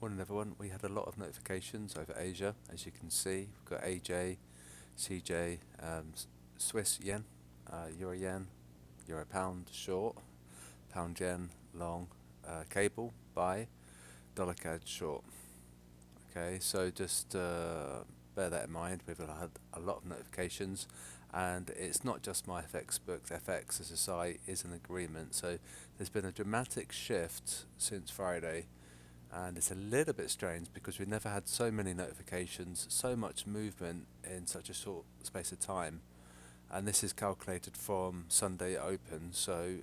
Morning everyone. We had a lot of notifications over Asia, as you can see. We've got AJ, CJ, Swiss yen, Euro yen, Euro pound short, pound yen long, cable buy, dollar CAD short. Okay, so just bear that in mind. We've had a lot of notifications, and it's not just my FX book. FX as a site is an agreement. So there's been a dramatic shift since Friday, and it's a little bit strange because we've never had so many notifications, so much movement in such a short space of time. And this is calculated from Sunday open, so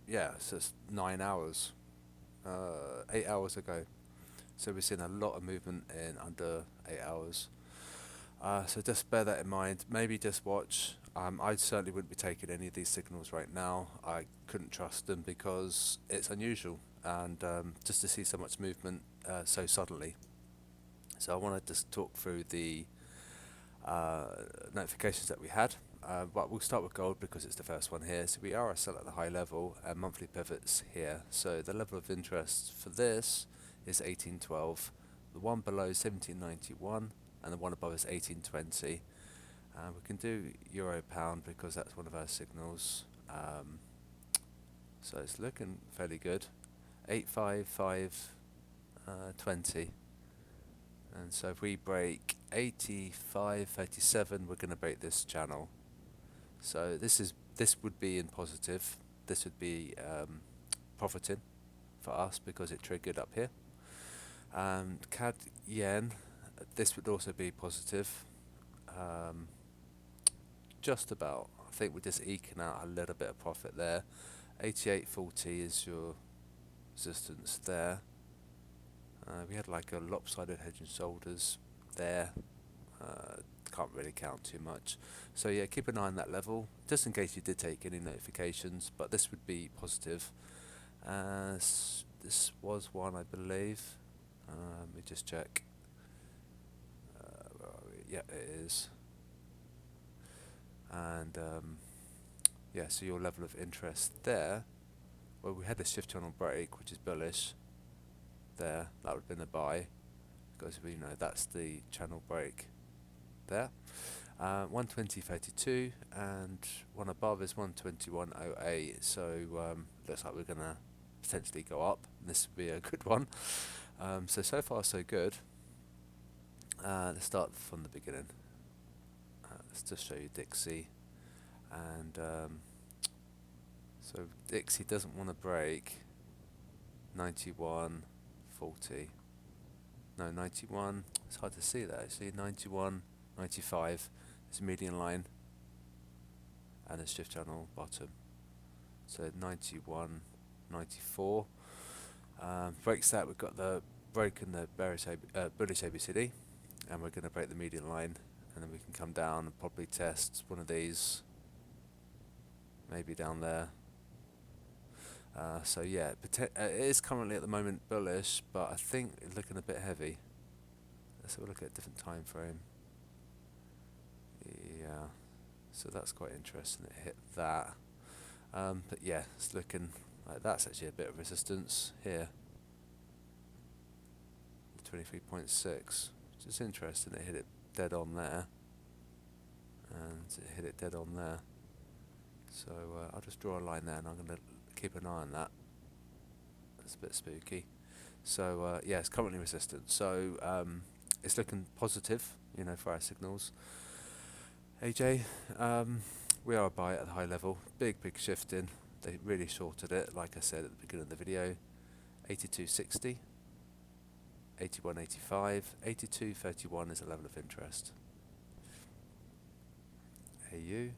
yeah, so it's 9 hours, 8 hours ago. So we've seen a lot of movement in under 8 hours. So just bear that in mind. Maybe just watch. I certainly wouldn't be taking any of these signals right now. I couldn't trust them because it's unusual, and just to see so much movement so suddenly. So I want to just talk through the notifications that we had. But we'll start with gold because it's the first one here. So we are still at the high level and monthly pivots here. So the level of interest for this is 1812. The one below is 1791, and the one above is 1820. We can do euro pound because that's one of our signals. So it's looking fairly good. 85520. And so if we break 8537, we're going to break this channel. So this would be in positive. This would be profiting for us because it triggered up here. CAD yen, this would also be positive. Just about. I think we're just eking out a little bit of profit there. 8840 is your resistance there. We had like a lopsided head and shoulders there. Can't really count too much. So yeah, keep an eye on that level, just in case you did take any notifications, but this would be positive. This was one, I believe. Let me just check. Where are we? Yeah, it is. And yeah, so your level of interest there, well, we had a shift channel break, which is bullish there. That would have been a buy, because we know that's the channel break there. 120.32, and one above is 121.08. So looks like we're gonna potentially go up. This would be a good one. So far so good. Let's start from the beginning. Let's just show you Dixie, and so Dixie doesn't want to break 91.40. No, 91. It's hard to see that actually. 91.95 is a median line, and a shift channel bottom. So 91.94 breaks that. We've got the broken the bullish ABCD, and we're going to break the median line, and then we can come down and probably test one of these, maybe down there. So yeah, it is currently at the moment bullish, but I think it's looking a bit heavy. Let's have a look at a different time frame. Yeah, so that's quite interesting. It hit that, but yeah, it's looking like that's actually a bit of resistance here. 23.6, which is interesting. It hit it dead on there, and it hit it dead on there. So I'll just draw a line there, and I'm going to keep an eye on that. That's a bit spooky. So yeah, it's currently resistant. So it's looking positive, for our signals. AJ, we are a buy at the high level. Big shift in. They really shorted it, like I said at the beginning of the video. 82.60, 81.85, 82.31 is a level of interest. AU,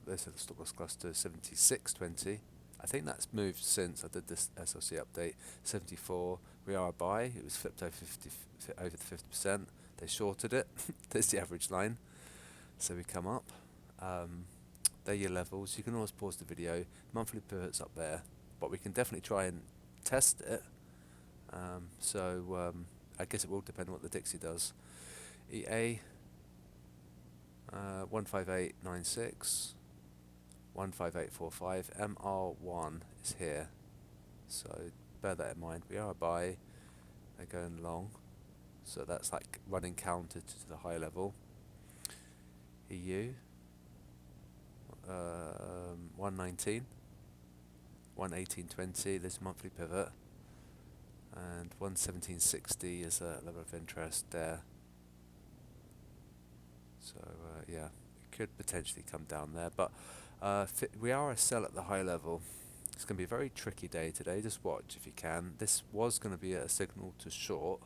there's a stock loss cluster 76.20. I think that's moved since I did this SLC update. 74, we are a buy. It was flipped over the 50%. They shorted it. There's the average line. So we come up. They're your levels. You can always pause the video. Monthly pivots up there, but we can definitely try and test it. So I guess it will depend on what the Dixie does. EA 15896. 15845. MR1 is here, so bear that in mind. We are a buy. they're going long, so that's like running counter to the high level. EU 119, 118.20, this monthly pivot, and 117.60 is a level of interest there. So yeah, it could potentially come down there, but we are a sell at the high level. It's going to be a very tricky day today. Just watch if you can. This was going to be a signal to short,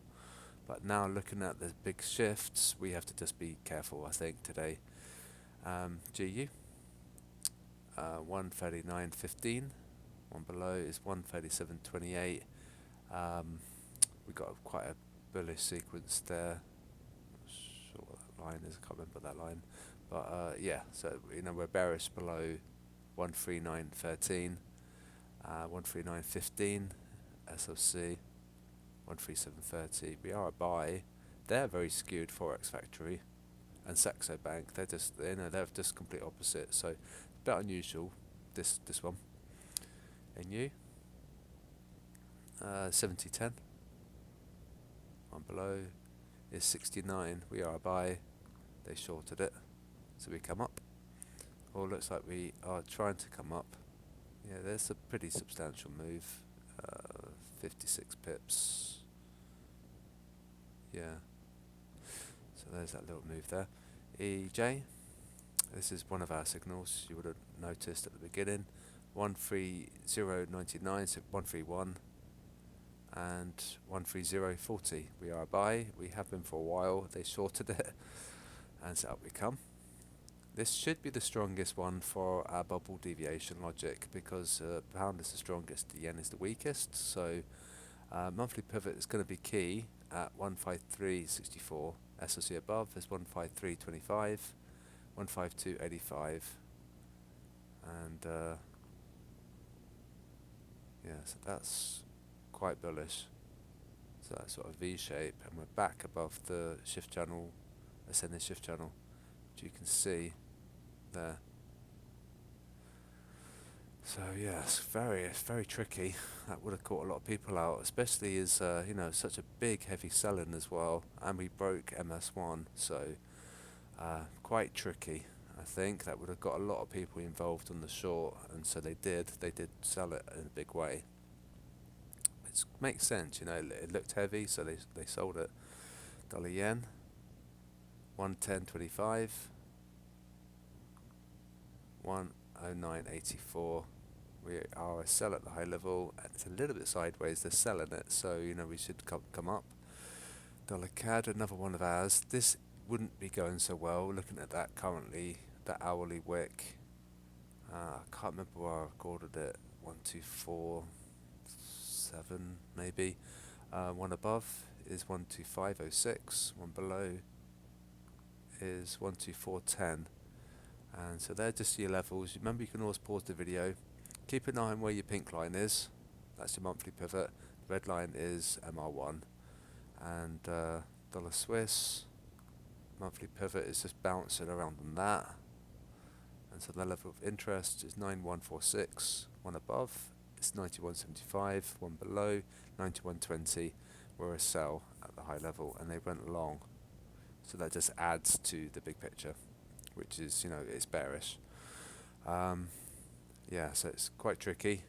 but now looking at the big shifts, we have to just be careful, I think, today. GU 139.15. One below is 137.28. We got quite a bullish sequence there. Not sure what that line is. I can't remember that line. But yeah, so we're bearish below 139.13, 139.15, SLC 137.30. We are a buy. They're very skewed. Forex Factory and Saxo Bank. They're just complete opposite. So a bit unusual. This one. And you 70.10. One below is 69. We are a buy. They shorted it, so we come up. Or looks like we are trying to come up. Yeah, there's a pretty substantial move. 56 pips. Yeah. So there's that little move there. EJ. This is one of our signals. You would have noticed at the beginning. 130.99, so 131. And 130.40. We are a buy. We have been for a while. They shorted it, and so up we come. This should be the strongest one for our bubble deviation logic, because pound is the strongest, the yen is the weakest. So monthly pivot is going to be key at 153.64. SLC above is 153.25, 152.85, and yeah, so that's quite bullish. So that sort of V shape, and we're back above the shift channel, ascending shift channel, which you can see there. So yeah, it's very tricky. That would have caught a lot of people out, especially as such a big heavy selling as well, and we broke MS1, so quite tricky. I think that would have got a lot of people involved on the short, and so they did sell it in a big way. It makes sense, it looked heavy, so they sold it. Dollar yen 110.25, 109.84. We are a sell at the high level. It's a little bit sideways. They're selling it, so we should come up. Dollar CAD, another one of ours. This wouldn't be going so well. Looking at that currently, that hourly wick. I can't remember where I recorded it. 124.7 maybe. One above is 125.06. One below is 124.10. And so they're just your levels. Remember, you can always pause the video. Keep an eye on where your pink line is. That's your monthly pivot. The red line is MR1. And dollar Swiss, monthly pivot is just bouncing around on that. And so the level of interest is 9146. One above is 9175. One below 9120. We're a sell at the high level, and they went long. So that just adds to the big picture, which is, it's bearish. Yeah, so it's quite tricky.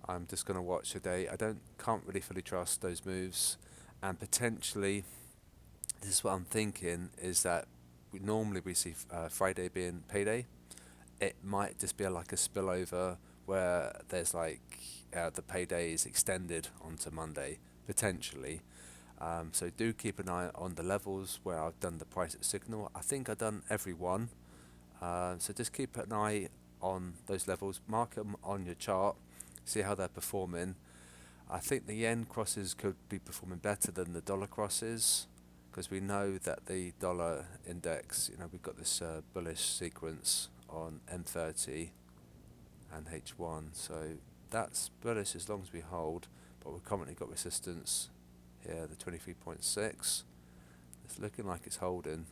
I'm just going to watch today. Can't really fully trust those moves, and potentially, this is what I'm thinking, is that normally we see Friday being payday. It might just be like a spillover where there's the payday is extended onto Monday, potentially. So do keep an eye on the levels where I've done the price at signal. I think I've done every one. So just keep an eye on those levels, mark them on your chart, see how they're performing. I think the yen crosses could be performing better than the dollar crosses, because we know that the dollar index, we've got this bullish sequence on M30 and H1, so that's bullish as long as we hold, but we've currently got resistance here, the 23.6. It's looking like it's holding,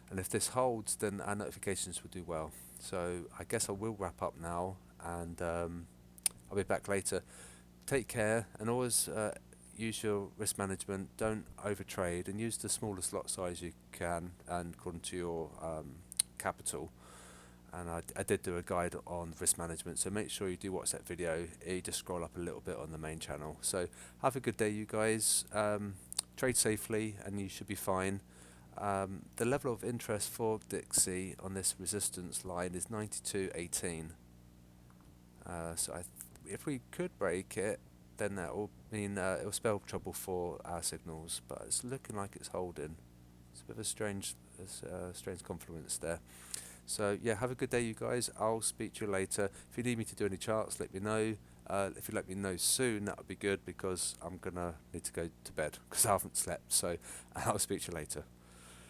and if this holds, then our notifications will do well. So I guess I will wrap up now, and I'll be back later. Take care, and always use your risk management, don't overtrade, and use the smallest lot size you can and according to your capital. And I did do a guide on risk management, so make sure you do watch that video. You just scroll up a little bit on the main channel. So have a good day, you guys. Trade safely, and you should be fine. The level of interest for Dixie on this resistance line is 92.18. So if we could break it, then that will mean it will spell trouble for our signals. But it's looking like it's holding. It's a bit of a strange confluence there. So yeah, have a good day, you guys. I'll speak to you later. If you need me to do any charts, let me know. If you let me know soon, that would be good because I'm gonna need to go to bed because I haven't slept. So I'll speak to you later.